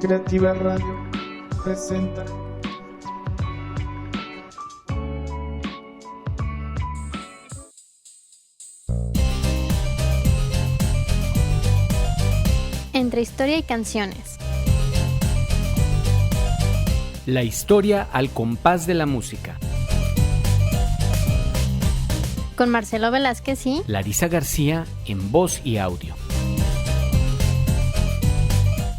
Creativa Radio presenta Entre historia y canciones. La historia al compás de la música. Con Marcelo Velázquez y Larisa García en voz y audio.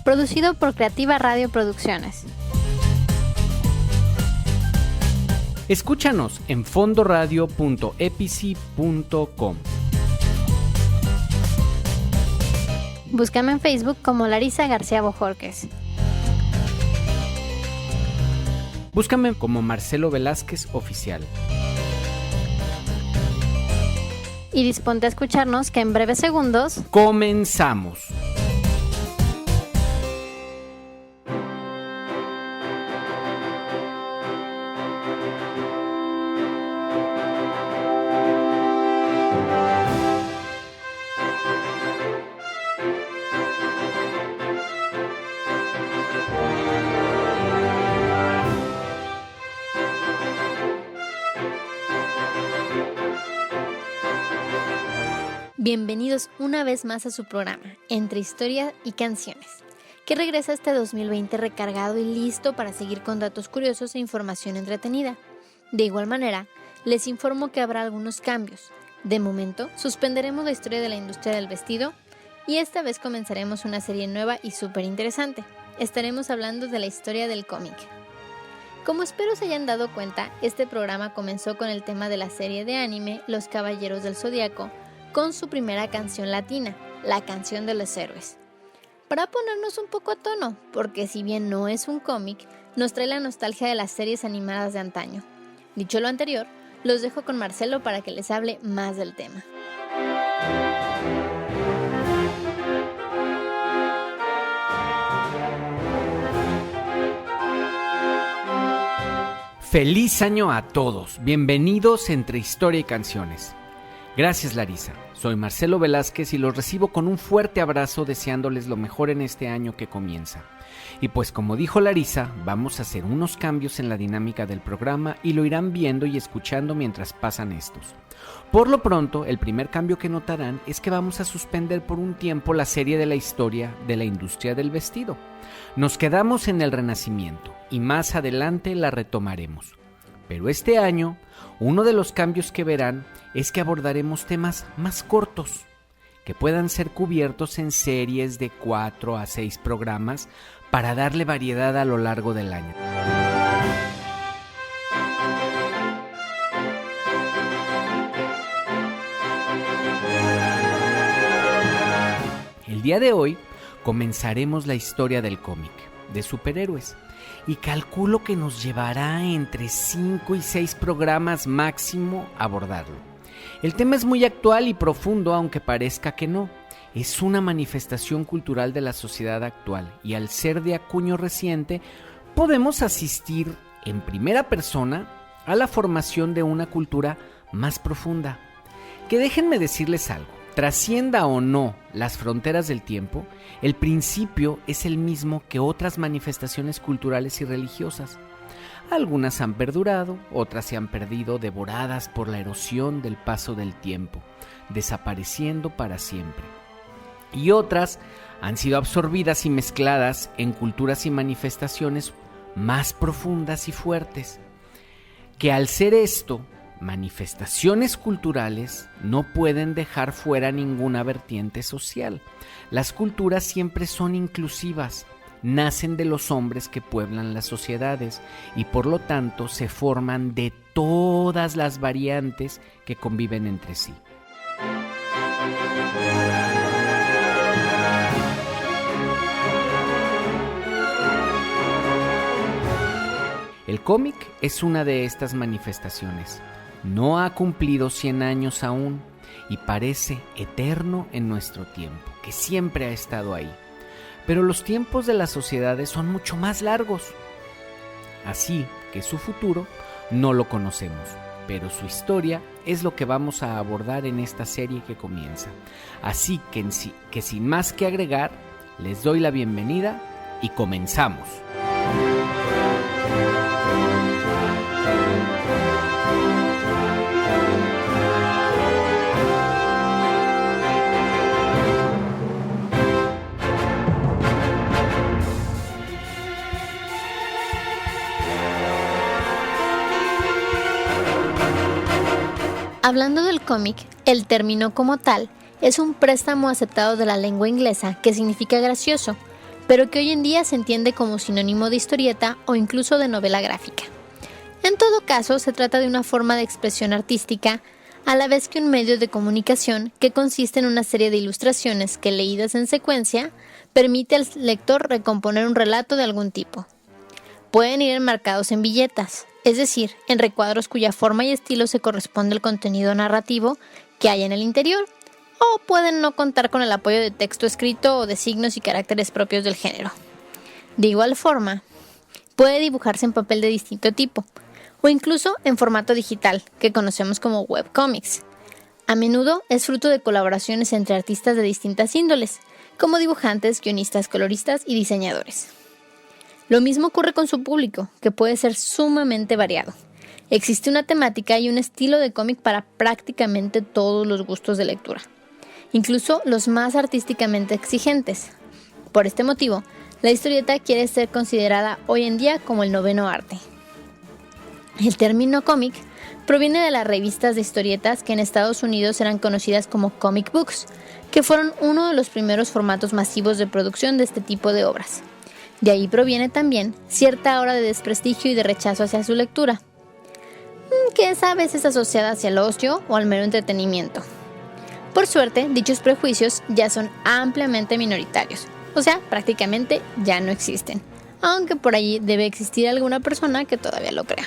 Producido por Creativa Radio Producciones. Escúchanos en fondoradio.epici.com. Búscame en Facebook como Larisa García Bojorquez. Búscame como Marcelo Velázquez Oficial. Y disponte a escucharnos que en breves segundos ¡comenzamos! bienvenidos una vez más a su programa, Entre Historia y Canciones, que regresa este 2020 recargado y listo para seguir con datos curiosos e información entretenida. De igual manera, les informo que habrá algunos cambios. De momento, suspenderemos la historia de la industria del vestido y esta vez comenzaremos una serie nueva y súper interesante. Estaremos hablando de la historia del cómic. Como espero se hayan dado cuenta, este programa comenzó con el tema de la serie de anime Los Caballeros del Zodiaco, con su primera canción latina, la canción de los héroes. Para ponernos un poco a tono, porque si bien no es un cómic, nos trae la nostalgia de las series animadas de antaño. Dicho lo anterior, los dejo con Marcelo para que les hable más del tema. ¡Feliz año a todos! Bienvenidos Entre Historia y Canciones. Gracias, Larisa. Soy Marcelo Velázquez y los recibo con un fuerte abrazo deseándoles lo mejor en este año que comienza. Y pues como dijo Larisa, vamos a hacer unos cambios en la dinámica del programa y lo irán viendo y escuchando mientras pasan estos. Por lo pronto, el primer cambio que notarán es que vamos a suspender por un tiempo la serie de la historia de la industria del vestido. Nos quedamos en el Renacimiento y más adelante la retomaremos. Pero este año, uno de los cambios que verán es que abordaremos temas más cortos, que puedan ser cubiertos en series de 4 a 6 programas para darle variedad a lo largo del año. El día de hoy comenzaremos la historia del cómic, de superhéroes, y calculo que nos llevará entre 5 y 6 programas máximo abordarlo. El tema es muy actual y profundo, aunque parezca que no. Es una manifestación cultural de la sociedad actual y al ser de acuño reciente, podemos asistir en primera persona a la formación de una cultura más profunda. Que déjenme decirles algo. Trascienda o no las fronteras del tiempo, el principio es el mismo que otras manifestaciones culturales y religiosas. Algunas han perdurado, otras se han perdido devoradas por la erosión del paso del tiempo, desapareciendo para siempre. Y otras han sido absorbidas y mezcladas en culturas y manifestaciones más profundas y fuertes, que al ser esto, manifestaciones culturales, no pueden dejar fuera ninguna vertiente social. Las culturas siempre son inclusivas, nacen de los hombres que pueblan las sociedades y por lo tanto se forman de todas las variantes que conviven entre sí. El cómic es una de estas manifestaciones. No ha cumplido 100 años aún y parece eterno en nuestro tiempo, que siempre ha estado ahí. Pero los tiempos de las sociedades son mucho más largos. Así que su futuro no lo conocemos, pero su historia es lo que vamos a abordar en esta serie que comienza. Así que sin más que agregar, les doy la bienvenida y comenzamos. Hablando del cómic, el término como tal es un préstamo aceptado de la lengua inglesa que significa gracioso, pero que hoy en día se entiende como sinónimo de historieta o incluso de novela gráfica. En todo caso, se trata de una forma de expresión artística, a la vez que un medio de comunicación que consiste en una serie de ilustraciones que, leídas en secuencia, permite al lector recomponer un relato de algún tipo. Pueden ir enmarcados en viñetas, es decir, en recuadros cuya forma y estilo se corresponde al contenido narrativo que hay en el interior, o pueden no contar con el apoyo de texto escrito o de signos y caracteres propios del género. De igual forma, puede dibujarse en papel de distinto tipo, o incluso en formato digital, que conocemos como webcomics. A menudo es fruto de colaboraciones entre artistas de distintas índoles, como dibujantes, guionistas, coloristas y diseñadores. Lo mismo ocurre con su público, que puede ser sumamente variado. Existe una temática y un estilo de cómic para prácticamente todos los gustos de lectura, incluso los más artísticamente exigentes. Por este motivo, la historieta quiere ser considerada hoy en día como el noveno arte. El término cómic proviene de las revistas de historietas que en Estados Unidos eran conocidas como comic books, que fueron uno de los primeros formatos masivos de producción de este tipo de obras. De ahí proviene también cierta aura de desprestigio y de rechazo hacia su lectura, que es a veces asociada hacia el ocio o al mero entretenimiento. Por suerte, dichos prejuicios ya son ampliamente minoritarios, o sea, prácticamente ya no existen, aunque por allí debe existir alguna persona que todavía lo crea.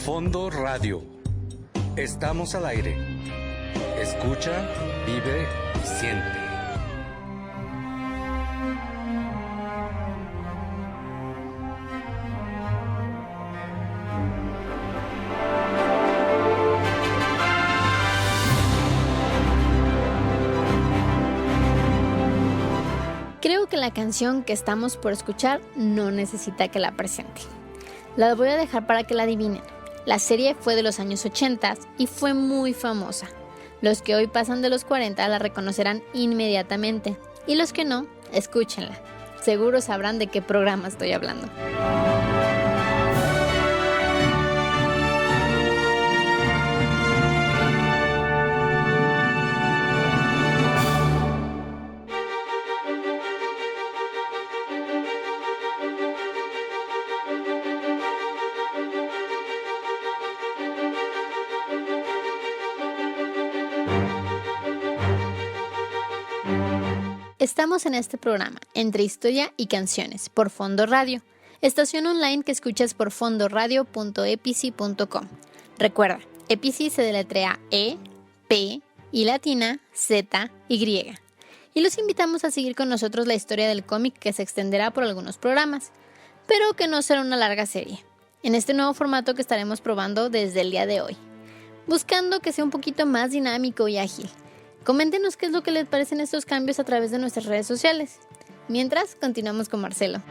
Fondo Radio. Estamos al aire. Escucha, vive y siente. Creo que la canción que estamos por escuchar no necesita que la presente. La voy a dejar para que la adivinen. La serie fue de los años 80 y fue muy famosa. Los que hoy pasan de los 40 la reconocerán inmediatamente, y los que no, escúchenla. Seguro sabrán de qué programa estoy hablando. Estamos en este programa, Entre Historia y Canciones, por Fondo Radio, estación online que escuchas por fondoradio.epici.com. Recuerda, Epici se deletrea E, P, y latina, Z, Y. Y los invitamos a seguir con nosotros la historia del cómic que se extenderá por algunos programas, pero que no será una larga serie, en este nuevo formato que estaremos probando desde el día de hoy, buscando que sea un poquito más dinámico y ágil. Coméntenos qué es lo que les parecen estos cambios a través de nuestras redes sociales. Mientras, continuamos con Marcelo.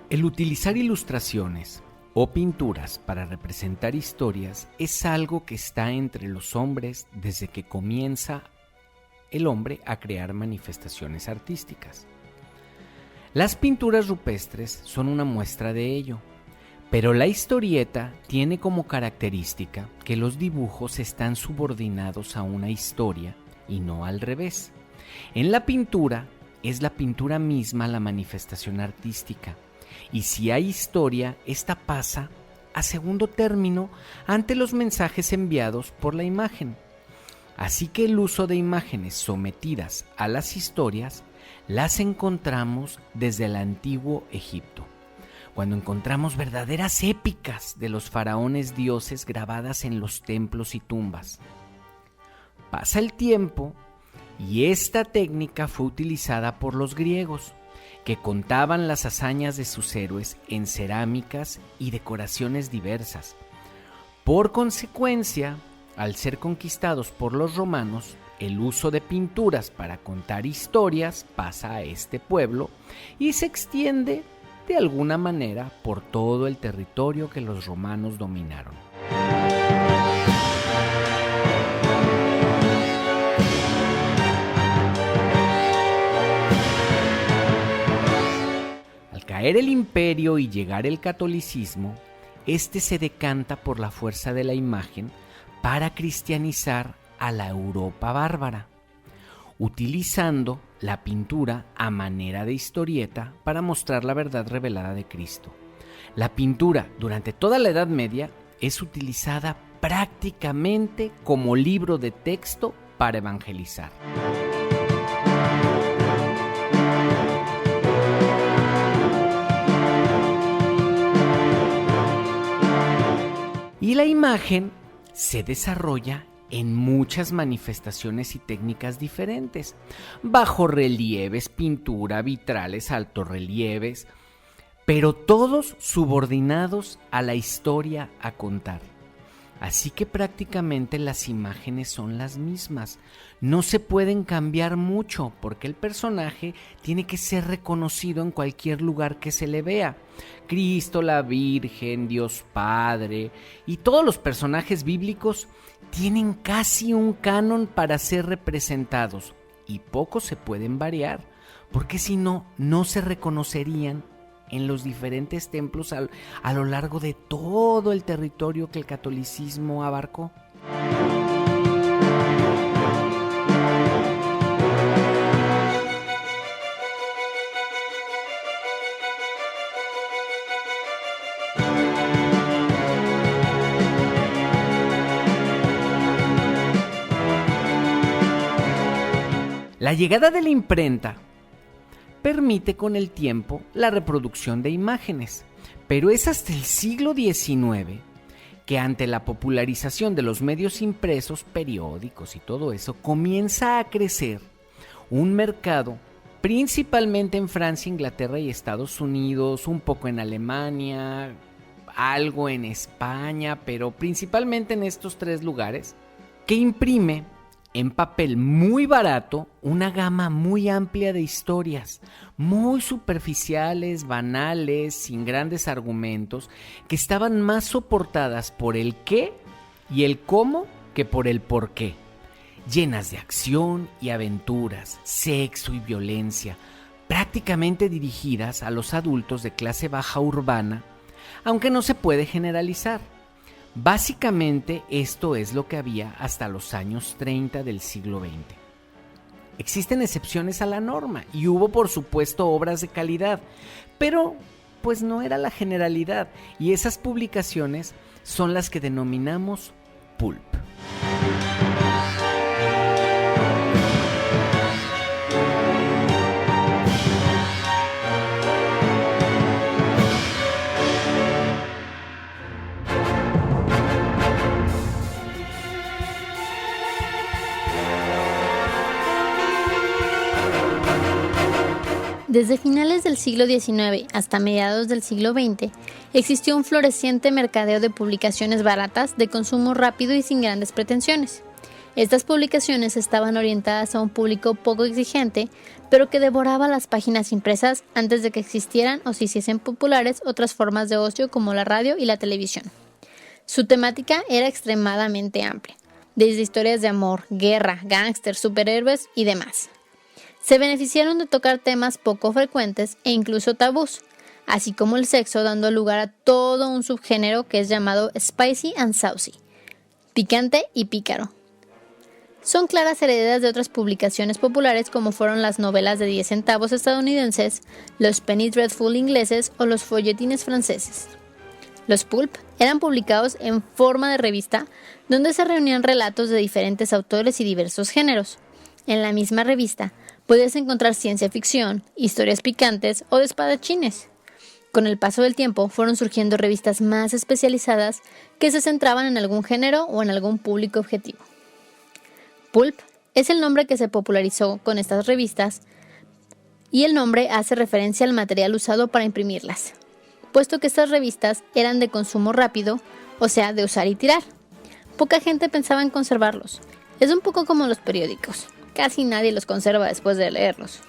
El utilizar ilustraciones o pinturas para representar historias es algo que está entre los hombres desde que comienza el hombre a crear manifestaciones artísticas. Las pinturas rupestres son una muestra de ello, pero la historieta tiene como característica que los dibujos están subordinados a una historia y no al revés. En la pintura es la pintura misma la manifestación artística, y si hay historia, esta pasa a segundo término ante los mensajes enviados por la imagen. Así que el uso de imágenes sometidas a las historias las encontramos desde el antiguo Egipto, cuando encontramos verdaderas épicas de los faraones dioses grabadas en los templos y tumbas. Pasa el tiempo y esta técnica fue utilizada por los griegos, que contaban las hazañas de sus héroes en cerámicas y decoraciones diversas. Por consecuencia, al ser conquistados por los romanos, el uso de pinturas para contar historias pasa a este pueblo y se extiende de alguna manera por todo el territorio que los romanos dominaron. Al caer el imperio y llegar el catolicismo, este se decanta por la fuerza de la imagen para cristianizar a la Europa bárbara, utilizando la pintura a manera de historieta para mostrar la verdad revelada de Cristo. La pintura durante toda la Edad Media es utilizada prácticamente como libro de texto para evangelizar. Y la imagen se desarrolla en muchas manifestaciones y técnicas diferentes: bajorrelieves, pintura, vitrales, altorrelieves, pero todos subordinados a la historia a contar. Así que prácticamente las imágenes son las mismas. No se pueden cambiar mucho porque el personaje tiene que ser reconocido en cualquier lugar que se le vea. Cristo, la Virgen, Dios Padre y todos los personajes bíblicos tienen casi un canon para ser representados y pocos se pueden variar, porque si no, no se reconocerían en los diferentes templos a lo largo de todo el territorio que el catolicismo abarcó. La llegada de la imprenta permite con el tiempo la reproducción de imágenes, pero es hasta el siglo XIX que ante la popularización de los medios impresos, periódicos y todo eso, comienza a crecer un mercado principalmente en Francia, Inglaterra y Estados Unidos, un poco en Alemania, algo en España, pero principalmente en estos tres lugares, que imprime en papel muy barato una gama muy amplia de historias, muy superficiales, banales, sin grandes argumentos, que estaban más soportadas por el qué y el cómo que por el por qué, llenas de acción y aventuras, sexo y violencia, prácticamente dirigidas a los adultos de clase baja urbana, aunque no se puede generalizar. Básicamente esto es lo que había hasta los años 30 del siglo XX. Existen excepciones a la norma y hubo por supuesto obras de calidad, pero pues no era la generalidad, y esas publicaciones son las que denominamos pulp. Desde finales del siglo XIX hasta mediados del siglo XX, existió un floreciente mercadeo de publicaciones baratas de consumo rápido y sin grandes pretensiones. Estas publicaciones estaban orientadas a un público poco exigente, pero que devoraba las páginas impresas antes de que existieran o se hiciesen populares otras formas de ocio como la radio y la televisión. Su temática era extremadamente amplia, desde historias de amor, guerra, gángsters, superhéroes y demás. Se beneficiaron de tocar temas poco frecuentes e incluso tabús, así como el sexo, dando lugar a todo un subgénero que es llamado spicy and saucy, picante y pícaro. Son claras herederas de otras publicaciones populares como fueron las novelas de 10 centavos estadounidenses, los penny dreadful ingleses o los folletines franceses. Los pulp eran publicados en forma de revista donde se reunían relatos de diferentes autores y diversos géneros. En la misma revista puedes encontrar ciencia ficción, historias picantes o de espadachines. Con el paso del tiempo fueron surgiendo revistas más especializadas que se centraban en algún género o en algún público objetivo. Pulp es el nombre que se popularizó con estas revistas y el nombre hace referencia al material usado para imprimirlas, puesto que estas revistas eran de consumo rápido, o sea, de usar y tirar. Poca gente pensaba en conservarlos. Es un poco como los periódicos, casi nadie los conserva después de leerlos.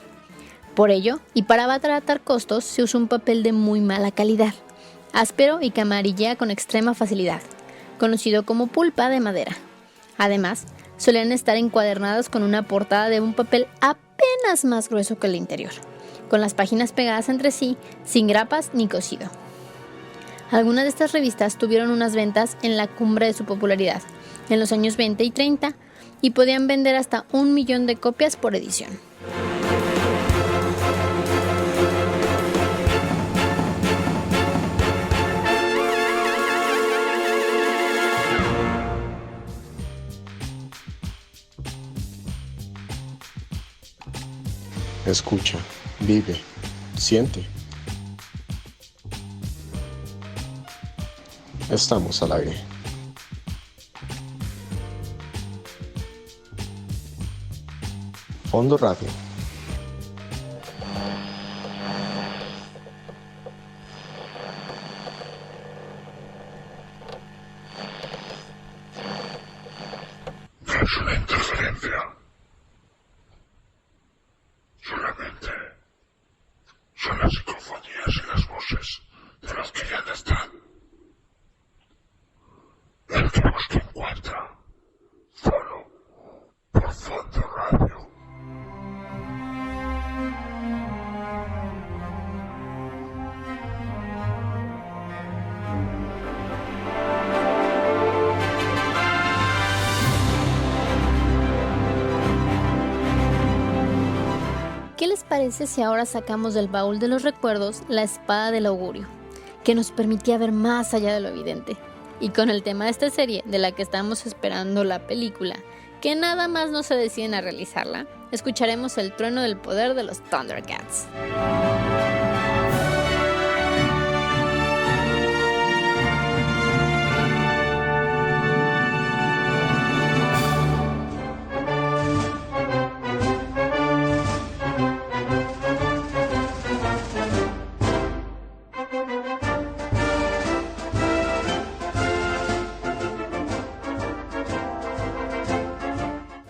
Por ello, y para abaratar costos, se usó un papel de muy mala calidad, áspero y que amarillea con extrema facilidad, conocido como pulpa de madera. Además, solían estar encuadernados con una portada de un papel apenas más grueso que el interior, con las páginas pegadas entre sí, sin grapas ni cosido. Algunas de estas revistas tuvieron unas ventas en la cumbre de su popularidad, en los años 20 y 30, y podían vender hasta 1 millón de copias por edición. Escucha, vive, siente. Estamos al aire. Fondo Radio. Es una interferencia. Solamente son las psicofonías y las voces de los que ya no están. El que busca encuentra, solo por Fondo Radio. ¿Qué les parece si ahora sacamos del baúl de los recuerdos la espada del augurio, que nos permitía ver más allá de lo evidente? Y con el tema de esta serie, de la que estamos esperando la película, que nada más no se deciden a realizarla, escucharemos el trueno del poder de los Thundercats.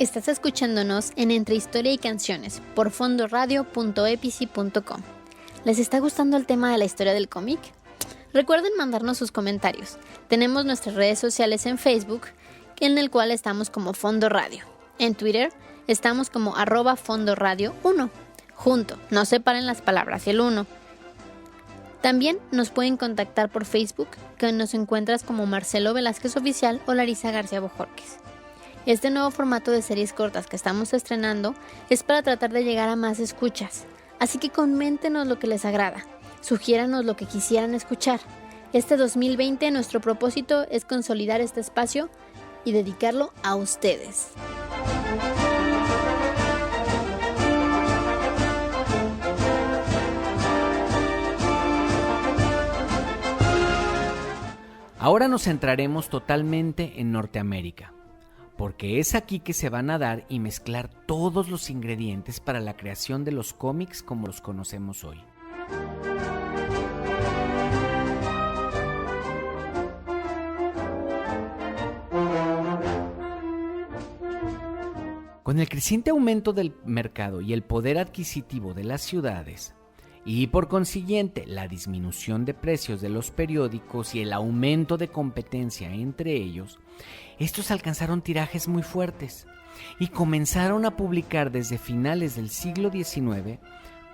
Estás escuchándonos en Entre Historia y Canciones por fondoradio.epici.com. ¿Les está gustando el tema de la historia del cómic? Recuerden mandarnos sus comentarios. Tenemos nuestras redes sociales en Facebook, en el cual estamos como Fondo Radio. En Twitter estamos como @fondoradio1. Junto, no separen las palabras y el 1. También nos pueden contactar por Facebook, que nos encuentras como Marcelo Velázquez Oficial o Larisa García Bojorquez. Este nuevo formato de series cortas que estamos estrenando es para tratar de llegar a más escuchas, así que coméntenos lo que les agrada, sugiéranos lo que quisieran escuchar. Este 2020 nuestro propósito es consolidar este espacio y dedicarlo a ustedes. Ahora nos centraremos totalmente en Norteamérica, porque es aquí que se van a dar y mezclar todos los ingredientes para la creación de los cómics como los conocemos hoy. Con el creciente aumento del mercado y el poder adquisitivo de las ciudades, y por consiguiente la disminución de precios de los periódicos y el aumento de competencia entre ellos, estos alcanzaron tirajes muy fuertes y comenzaron a publicar desde finales del siglo XIX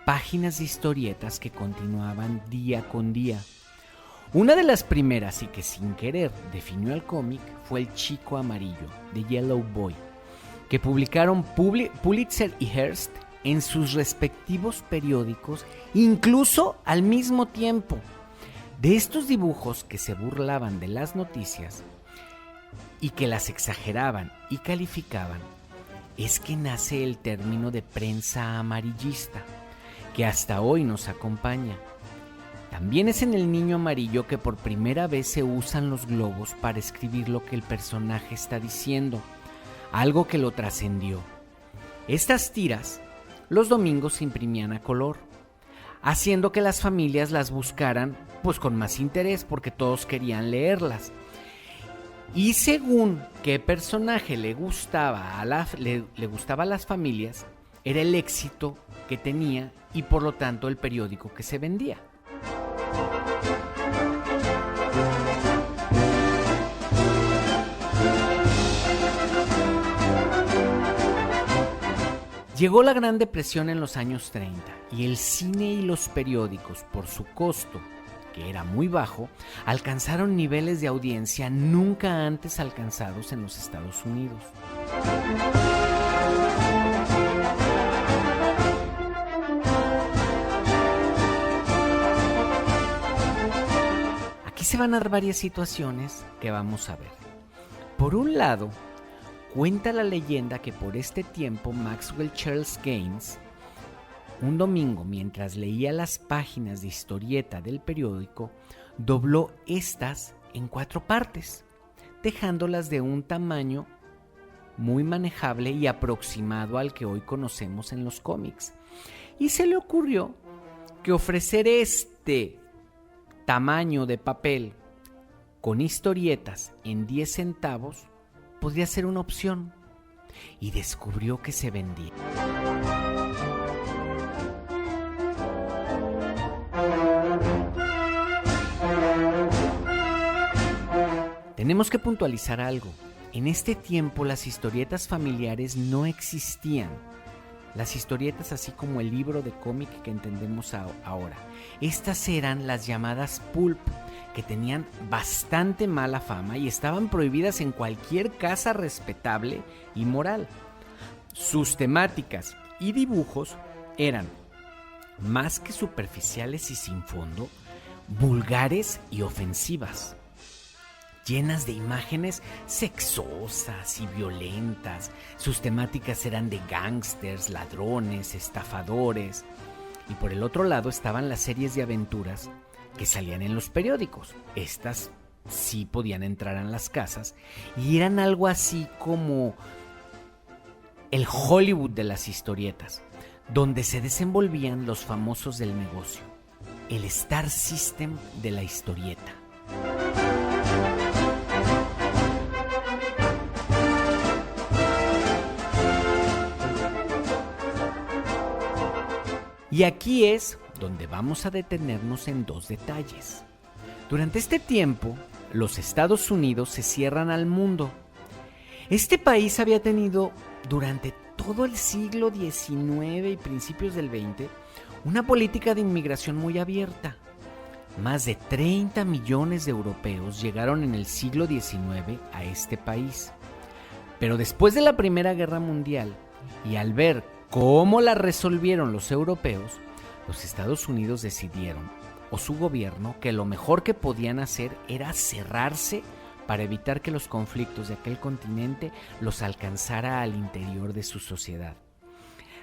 páginas de historietas que continuaban día con día. Una de las primeras y que sin querer definió al cómic fue El Chico Amarillo, de Yellow Boy, que publicaron Pulitzer y Hearst en sus respectivos periódicos, incluso al mismo tiempo. De estos dibujos que se burlaban de las noticias y que las exageraban y calificaban, es que nace el término de prensa amarillista, que hasta hoy nos acompaña. También es en El Niño Amarillo que por primera vez se usan los globos para escribir lo que el personaje está diciendo, algo que lo trascendió. Estas tiras los domingos se imprimían a color, haciendo que las familias las buscaran pues con más interés porque todos querían leerlas. Y según qué personaje le gustaba a las familias, era el éxito que tenía y por lo tanto el periódico que se vendía. Llegó la Gran Depresión en los años 30 y el cine y los periódicos, por su costo, que era muy bajo, alcanzaron niveles de audiencia nunca antes alcanzados en los Estados Unidos. Aquí se van a dar varias situaciones que vamos a ver. Por un lado, cuenta la leyenda que por este tiempo Maxwell Charles Gaines, un domingo mientras leía las páginas de historieta del periódico, dobló estas en 4 partes, dejándolas de un tamaño muy manejable y aproximado al que hoy conocemos en los cómics. Y se le ocurrió que ofrecer este tamaño de papel con historietas en 10 centavos podría ser una opción, y descubrió que se vendía. Tenemos que puntualizar algo. En este tiempo las historietas familiares no existían. Las historietas así como el libro de cómic que entendemos ahora. Estas eran las llamadas pulp, que tenían bastante mala fama y estaban prohibidas en cualquier casa respetable y moral. Sus temáticas y dibujos eran, más que superficiales y sin fondo, vulgares y ofensivas, llenas de imágenes sexosas y violentas. Sus temáticas eran de gángsters, ladrones, estafadores. Y por el otro lado estaban las series de aventuras que salían en los periódicos. Estas sí podían entrar en las casas y eran algo así como el Hollywood de las historietas, donde se desenvolvían los famosos del negocio, el Star System de la historieta. Y aquí es donde vamos a detenernos en 2 detalles. Durante este tiempo, los Estados Unidos se cierran al mundo. Este país había tenido durante todo el siglo XIX y principios del XX una política de inmigración muy abierta. Más de 30 millones de europeos llegaron en el siglo XIX a este país. Pero después de la Primera Guerra Mundial, y al ver cómo la resolvieron los europeos, los Estados Unidos decidieron, o su gobierno, que lo mejor que podían hacer era cerrarse para evitar que los conflictos de aquel continente los alcanzara al interior de su sociedad.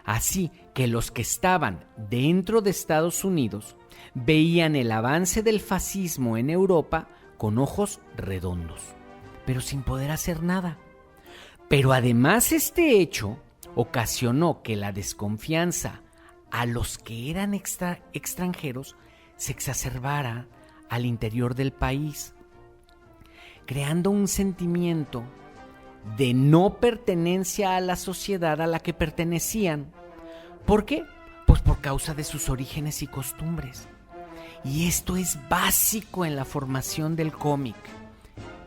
Así que los que estaban dentro de Estados Unidos veían el avance del fascismo en Europa con ojos redondos, pero sin poder hacer nada. Pero además este hecho ocasionó que la desconfianza a los que eran extranjeros se exacerbara al interior del país, creando un sentimiento de no pertenencia a la sociedad a la que pertenecían. ¿Por qué? Pues por causa de sus orígenes y costumbres. Y esto es básico en la formación del cómic.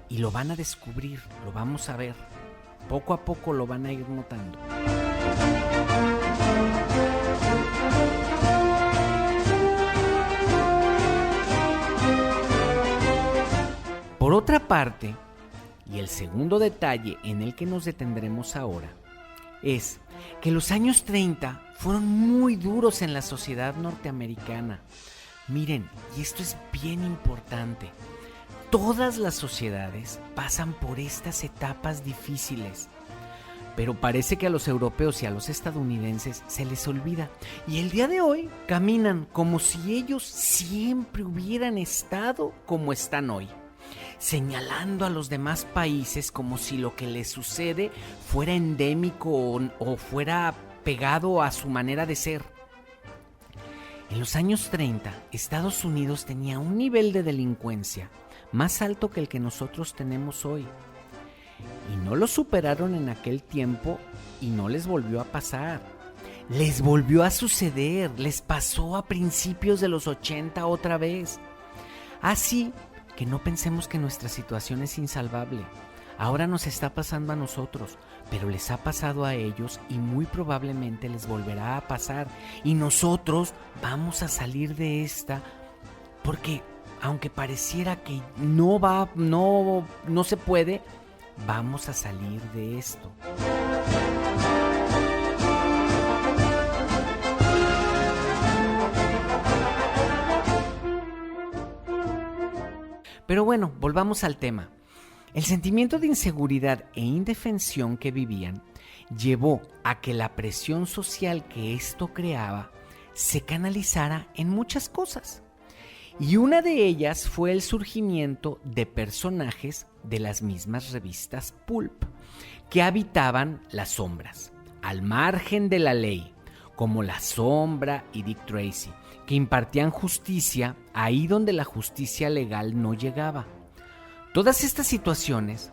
Y lo van a descubrir, lo vamos a ver. Poco a poco lo van a ir notando. Por otra parte, y el segundo detalle en el que nos detendremos ahora, es que los años 30 fueron muy duros en la sociedad norteamericana. Miren, y esto es bien importante, todas las sociedades pasan por estas etapas difíciles, pero parece que a los europeos y a los estadounidenses se les olvida, y el día de hoy caminan como si ellos siempre hubieran estado como están hoy. señalando a los demás países como si lo que les sucede fuera endémico o fuera pegado a su manera de ser. En los años 30, Estados Unidos tenía un nivel de delincuencia más alto que el que nosotros tenemos hoy. Y no lo superaron en aquel tiempo y no les volvió a pasar. Les volvió a suceder, les pasó a principios de los 80 otra vez. Así que no pensemos que nuestra situación es insalvable. Ahora nos está pasando a nosotros, pero les ha pasado a ellos y muy probablemente les volverá a pasar. Y nosotros vamos a salir de esta porque aunque pareciera que no se puede, vamos a salir de esto. Pero bueno, volvamos al tema. El sentimiento de inseguridad e indefensión que vivían llevó a que la presión social que esto creaba se canalizara en muchas cosas. Y una de ellas fue el surgimiento de personajes de las mismas revistas pulp que habitaban las sombras, al margen de la ley, como La Sombra y Dick Tracy, que impartían justicia ahí donde la justicia legal no llegaba. Todas estas situaciones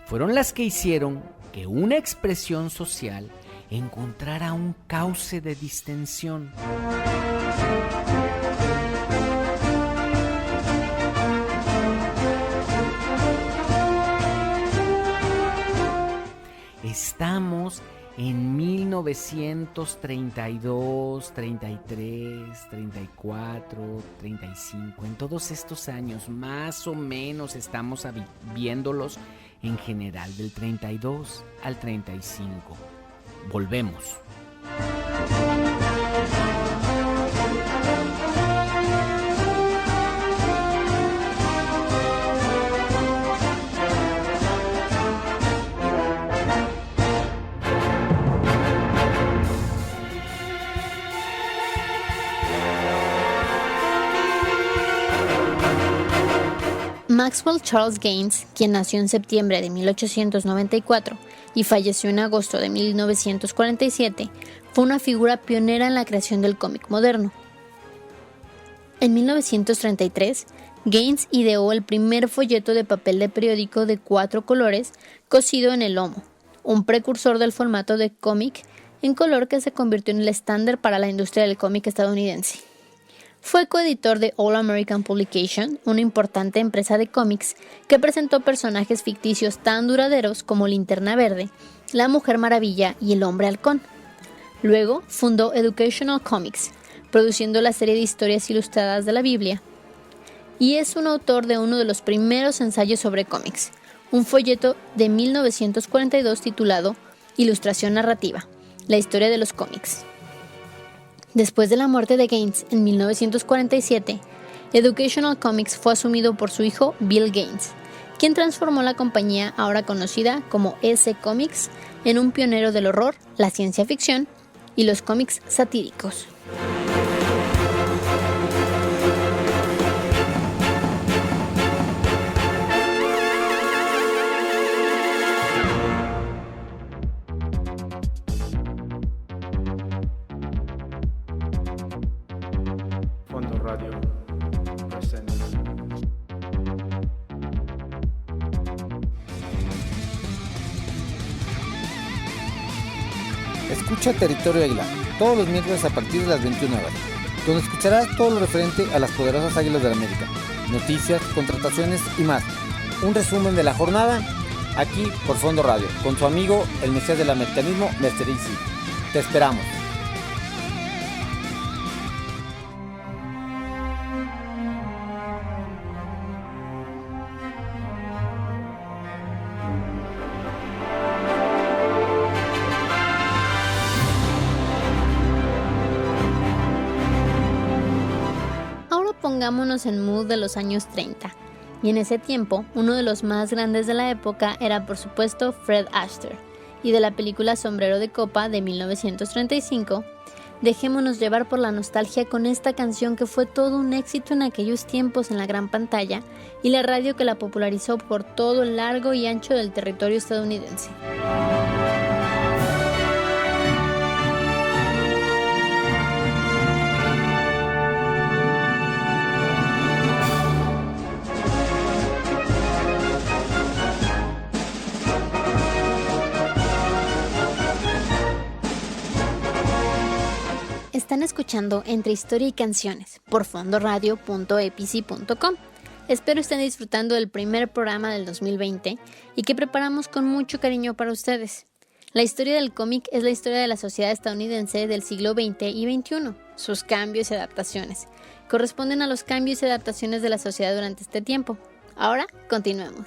fueron las que hicieron que una expresión social encontrara un cauce de distensión. Estamos en 1932, 33, 34, 35, en todos estos años, más o menos estamos viéndolos en general del 32 al 35. Volvemos. Maxwell Charles Gaines, quien nació en septiembre de 1894 y falleció en agosto de 1947, fue una figura pionera en la creación del cómic moderno. En 1933, Gaines ideó el primer folleto de papel de periódico de 4 colores cosido en el lomo, un precursor del formato de cómic en color que se convirtió en el estándar para la industria del cómic estadounidense. Fue coeditor de All American Publication, una importante empresa de cómics que presentó personajes ficticios tan duraderos como Linterna Verde, la Mujer Maravilla y el Hombre Halcón. Luego fundó Educational Comics, produciendo la serie de historias ilustradas de la Biblia. Y es un autor de uno de los primeros ensayos sobre cómics, un folleto de 1942 titulado Ilustración Narrativa, la historia de los cómics. Después de la muerte de Gaines en 1947, Educational Comics fue asumido por su hijo Bill Gaines, quien transformó la compañía ahora conocida como EC Comics en un pionero del horror, la ciencia ficción y los cómics satíricos. Fondo Radio presenta. Escucha Territorio Águila, todos los miércoles a partir de las 21 horas, donde escucharás todo lo referente a las poderosas Águilas del América, noticias, contrataciones y más. Un resumen de la jornada, aquí por Fondo Radio, con su amigo, el Mesías del Americanismo, Mr. Easy. Te esperamos. Pongámonos en mood de los años 30, y en ese tiempo uno de los más grandes de la época era por supuesto Fred Astaire, y de la película Sombrero de Copa de 1935 Dejémonos llevar por la nostalgia con esta canción que fue todo un éxito en aquellos tiempos en la gran pantalla y la radio que la popularizó por todo el largo y ancho del territorio estadounidense. Están escuchando Entre Historia y Canciones por fondoradio.epici.com. Espero estén disfrutando del primer programa del 2020 y que preparamos con mucho cariño para ustedes. La historia del cómic es la historia de la sociedad estadounidense del siglo XX y XXI. Sus cambios y adaptaciones corresponden a los cambios y adaptaciones de la sociedad durante este tiempo. Ahora, continuemos.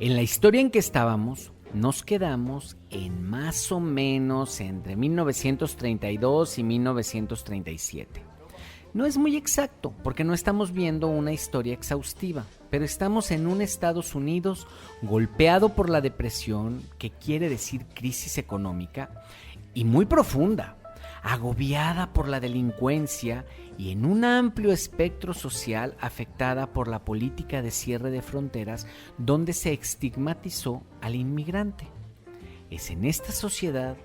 En la historia en que estábamos, nos quedamos en más o menos entre 1932 y 1937. No es muy exacto, porque no estamos viendo una historia exhaustiva, pero estamos en un Estados Unidos golpeado por la depresión, que quiere decir crisis económica, y muy profunda, agobiada por la delincuencia y en un amplio espectro social afectada por la política de cierre de fronteras donde se estigmatizó al inmigrante. Es en esta sociedad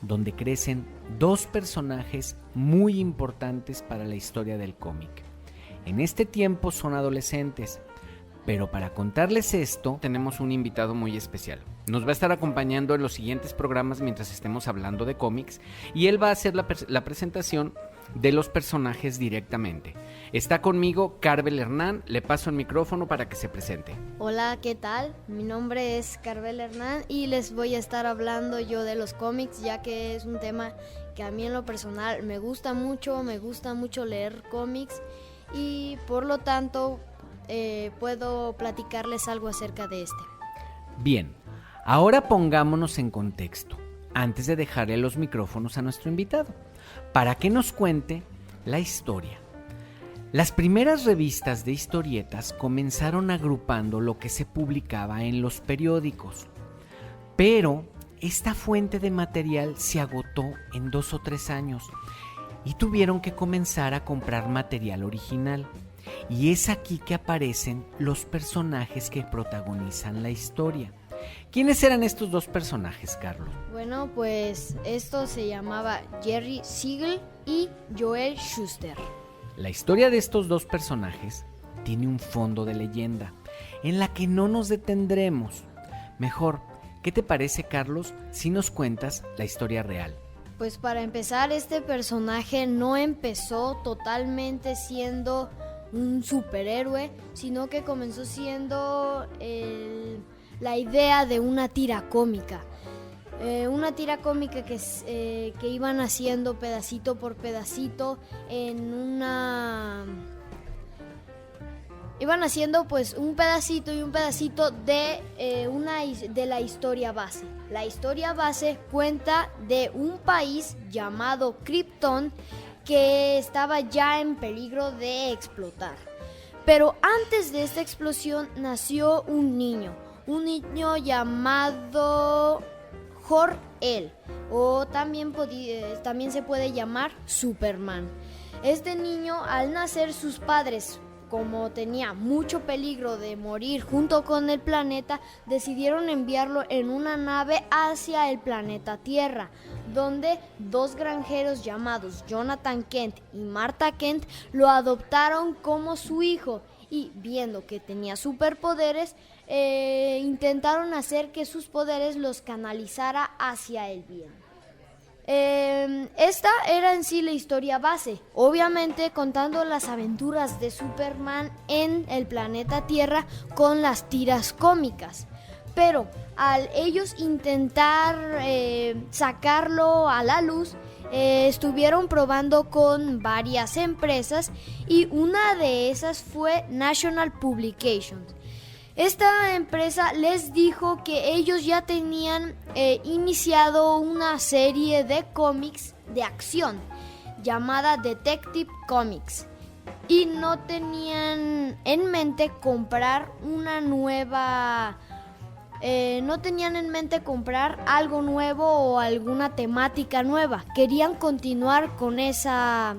donde crecen dos personajes muy importantes para la historia del cómic. En este tiempo son adolescentes, pero para contarles esto tenemos un invitado muy especial. Nos va a estar acompañando en los siguientes programas mientras estemos hablando de cómics y él va a hacer la presentación de los personajes directamente. Está conmigo Carvel Hernán, le paso el micrófono para que se presente. Hola, ¿qué tal? Mi nombre es Carvel Hernán y les voy a estar hablando yo de los cómics, ya que es un tema que a mí en lo personal me gusta mucho leer cómics y por lo tanto puedo platicarles algo acerca de este. Bien, ahora pongámonos en contexto, antes de dejarle los micrófonos a nuestro invitado, para que nos cuente la historia. Las primeras revistas de historietas comenzaron agrupando lo que se publicaba en los periódicos, pero esta fuente de material se agotó en 2 o 3 años y tuvieron que comenzar a comprar material original. Y es aquí que aparecen los personajes que protagonizan la historia. ¿Quiénes eran estos dos personajes, Carlos? Bueno, pues esto se llamaba Jerry Siegel y Joel Shuster. La historia de estos dos personajes tiene un fondo de leyenda, en la que no nos detendremos. Mejor, ¿qué te parece, Carlos, si nos cuentas la historia real? Pues para empezar, este personaje no empezó totalmente siendo un superhéroe, sino que comenzó siendo la idea de una tira cómica. Una tira cómica que iban haciendo pedacito por pedacito iban haciendo pues un pedacito y un pedacito de la historia base. La historia base cuenta de un país llamado Krypton que estaba ya en peligro de explotar. Pero antes de esta explosión nació un niño llamado Jor-El, o también se puede llamar Superman. Este niño, al nacer, sus padres, como tenía mucho peligro de morir junto con el planeta, decidieron enviarlo en una nave hacia el planeta Tierra, donde 2 granjeros llamados Jonathan Kent y Martha Kent lo adoptaron como su hijo y, viendo que tenía superpoderes, intentaron hacer que sus poderes los canalizara hacia el bien. Esta era en sí la historia base, obviamente contando las aventuras de Superman en el planeta Tierra con las tiras cómicas. Pero al ellos intentar sacarlo a la luz, estuvieron probando con varias empresas y una de esas fue National Publications. Esta empresa les dijo que ellos ya tenían iniciado una serie de cómics de acción llamada Detective Comics y no tenían en mente comprar algo nuevo o alguna temática nueva. Querían continuar con esa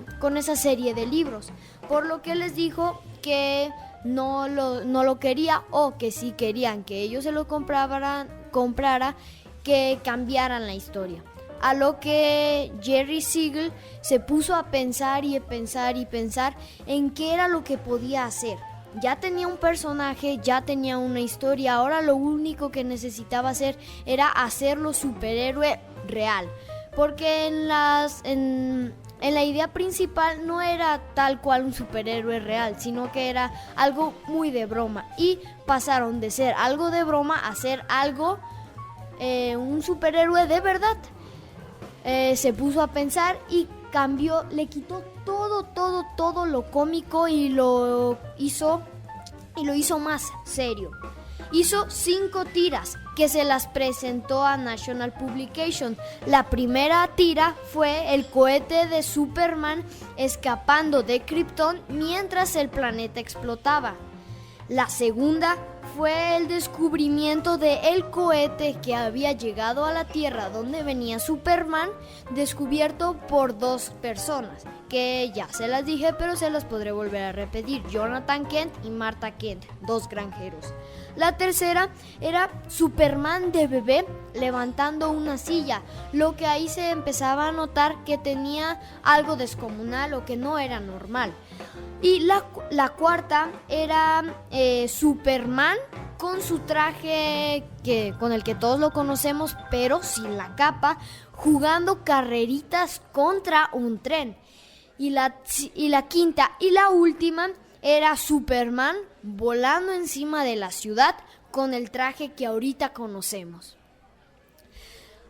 serie de libros, por lo que les dijo que no lo quería, o que si querían que ellos se lo comprara, que cambiaran la historia. A lo que Jerry Siegel se puso a pensar y pensar en qué era lo que podía hacer. Ya tenía un personaje, ya tenía una historia, ahora lo único que necesitaba hacer era hacerlo superhéroe real. Porque en la idea principal no era tal cual un superhéroe real, sino que era algo muy de broma. Y pasaron de ser algo de broma a ser algo, un superhéroe de verdad. Se puso a pensar y cambió, le quitó todo lo cómico y lo hizo más serio. Hizo 5 tiras que se las presentó a National Publication. La primera tira fue el cohete de Superman escapando de Krypton mientras el planeta explotaba. La segunda fue el descubrimiento del cohete que había llegado a la Tierra donde venía Superman, descubierto por 2 personas, que ya se las dije, pero se las podré volver a repetir: Jonathan Kent y Martha Kent, 2 granjeros. La tercera era Superman de bebé levantando una silla, lo que ahí se empezaba a notar que tenía algo descomunal o que no era normal. Y la cuarta era Superman con su traje con el que todos lo conocemos, pero sin la capa, jugando carreritas contra un tren. Y la quinta y la última era Superman volando encima de la ciudad con el traje que ahorita conocemos.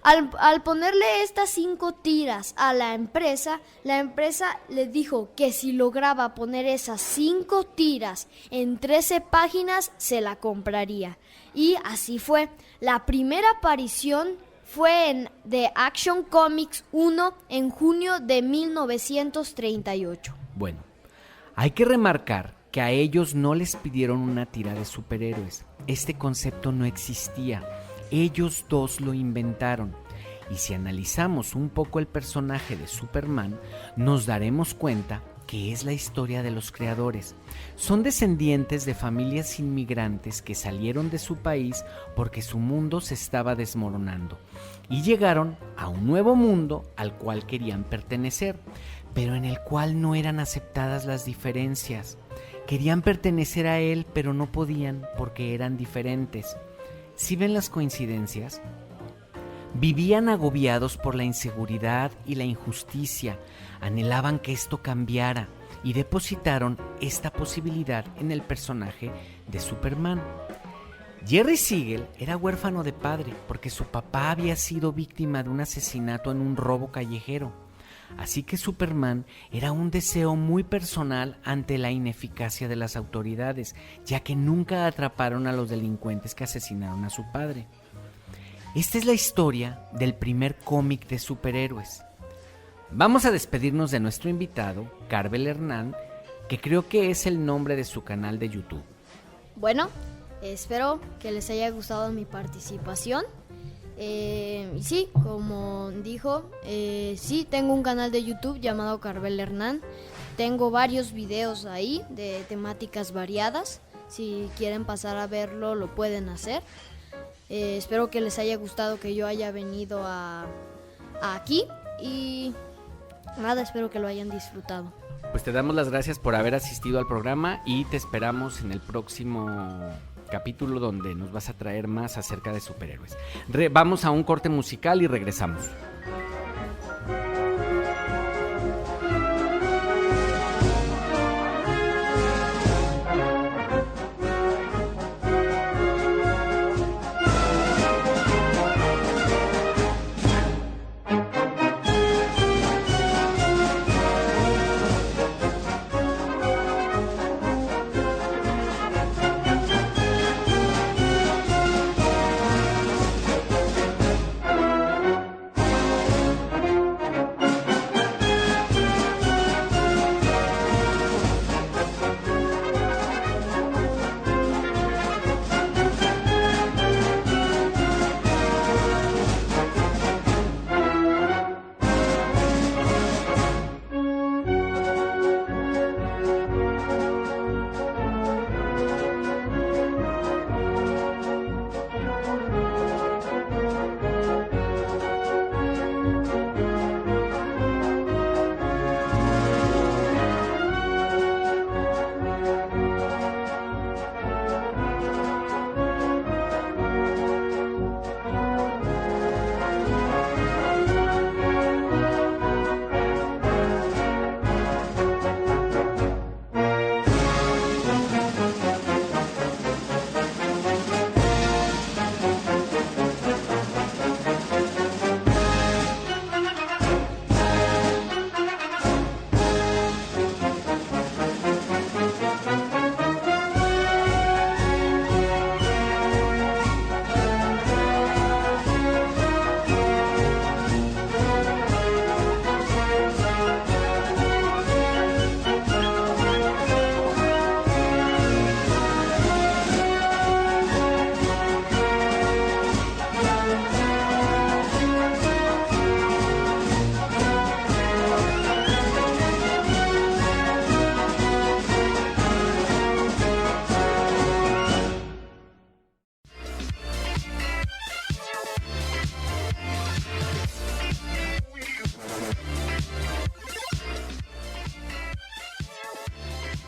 Al ponerle estas 5 tiras a la empresa le dijo que si lograba poner esas 5 tiras en 13 páginas, se la compraría. Y así fue. La primera aparición fue en The Action Comics 1 en junio de 1938. Bueno, hay que remarcar que a ellos no les pidieron una tira de superhéroes. Este concepto no existía. Ellos 2 lo inventaron. Y si analizamos un poco el personaje de Superman, nos daremos cuenta que es la historia de los creadores. Son descendientes de familias inmigrantes que salieron de su país porque su mundo se estaba desmoronando y llegaron a un nuevo mundo al cual querían pertenecer, pero en el cual no eran aceptadas las diferencias. Querían pertenecer a él, pero no podían porque eran diferentes. ¿Sí ven las coincidencias? Vivían agobiados por la inseguridad y la injusticia, anhelaban que esto cambiara y depositaron esta posibilidad en el personaje de Superman. Jerry Siegel era huérfano de padre porque su papá había sido víctima de un asesinato en un robo callejero. Así que Superman era un deseo muy personal ante la ineficacia de las autoridades, ya que nunca atraparon a los delincuentes que asesinaron a su padre. Esta es la historia del primer cómic de superhéroes. Vamos a despedirnos de nuestro invitado, Carvel Hernán, que creo que es el nombre de su canal de YouTube. Bueno, espero que les haya gustado mi participación. Y sí, como dijo, sí, tengo un canal de YouTube llamado Carvel Hernán. Tengo varios videos ahí de temáticas variadas. Si quieren pasar a verlo, lo pueden hacer. Espero que les haya gustado que yo haya venido aquí y nada, espero que lo hayan disfrutado. Pues te damos las gracias por haber asistido al programa y te esperamos en el próximo capítulo donde nos vas a traer más acerca de superhéroes. Vamos a un corte musical y regresamos.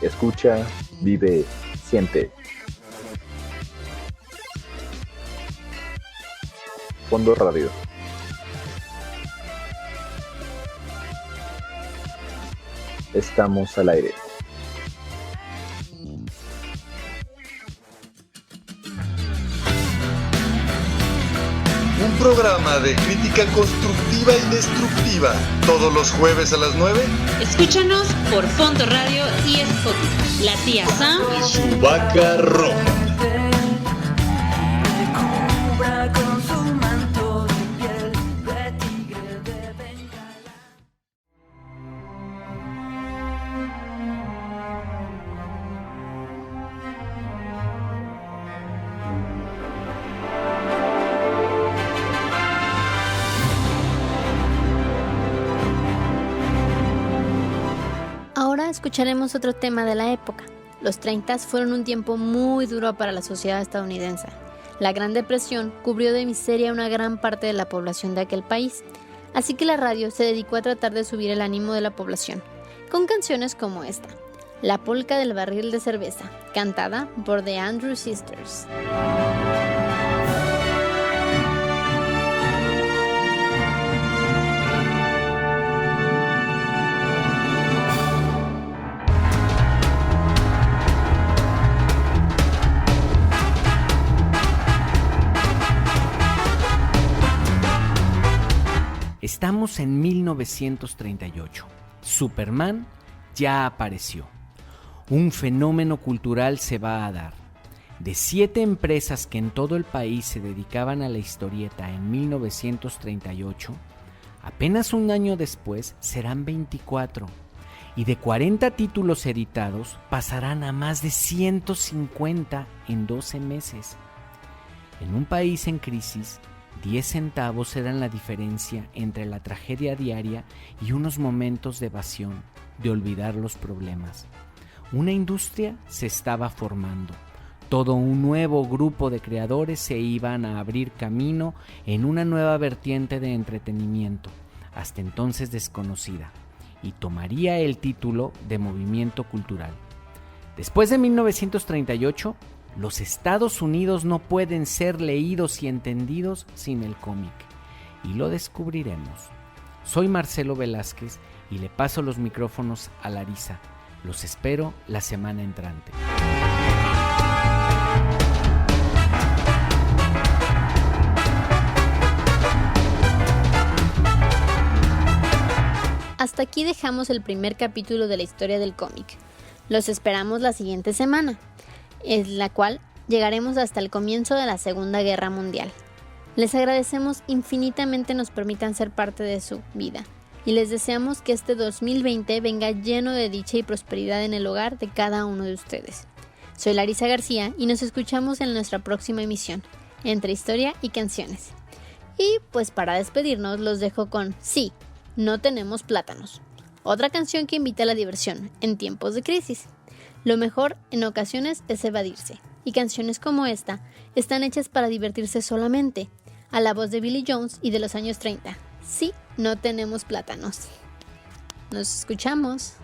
Escucha, vive, siente. Fondo Radio. Estamos al aire. Un programa de crítica constructiva y destructiva. Todos los jueves a las 9. Escúchanos por Fondo Radio y Spotify. La tía Sam y su vaca roja. Ahora escucharemos otro tema de la época. Los 30 fueron un tiempo muy duro para la sociedad estadounidense. La Gran Depresión cubrió de miseria a una gran parte de la población de aquel país, así que la radio se dedicó a tratar de subir el ánimo de la población, con canciones como esta, La polca del barril de cerveza, cantada por The Andrews Sisters. Estamos en 1938. Superman ya apareció. Un fenómeno cultural se va a dar. De 7 empresas que en todo el país se dedicaban a la historieta en 1938, apenas un año después serán 24. Y de 40 títulos editados pasarán a más de 150 en 12 meses. En un país en crisis, 10 centavos eran la diferencia entre la tragedia diaria y unos momentos de evasión, de olvidar los problemas. Una industria se estaba formando. Todo un nuevo grupo de creadores se iban a abrir camino en una nueva vertiente de entretenimiento, hasta entonces desconocida, y tomaría el título de movimiento cultural. Después de 1938, los Estados Unidos no pueden ser leídos y entendidos sin el cómic, y lo descubriremos. Soy Marcelo Velázquez y le paso los micrófonos a Larisa. Los espero la semana entrante. Hasta aquí dejamos el primer capítulo de la historia del cómic. Los esperamos la siguiente semana, en la cual llegaremos hasta el comienzo de la Segunda Guerra Mundial. Les agradecemos infinitamente nos permitan ser parte de su vida y les deseamos que este 2020 venga lleno de dicha y prosperidad en el hogar de cada uno de ustedes. Soy Larisa García y nos escuchamos en nuestra próxima emisión, Entre Historia y Canciones. Y pues para despedirnos los dejo con Sí, no tenemos plátanos, otra canción que invita a la diversión en tiempos de crisis. Lo mejor en ocasiones es evadirse, y canciones como esta están hechas para divertirse solamente, a la voz de Billy Jones y de los años 30. Sí, no tenemos plátanos. Nos escuchamos.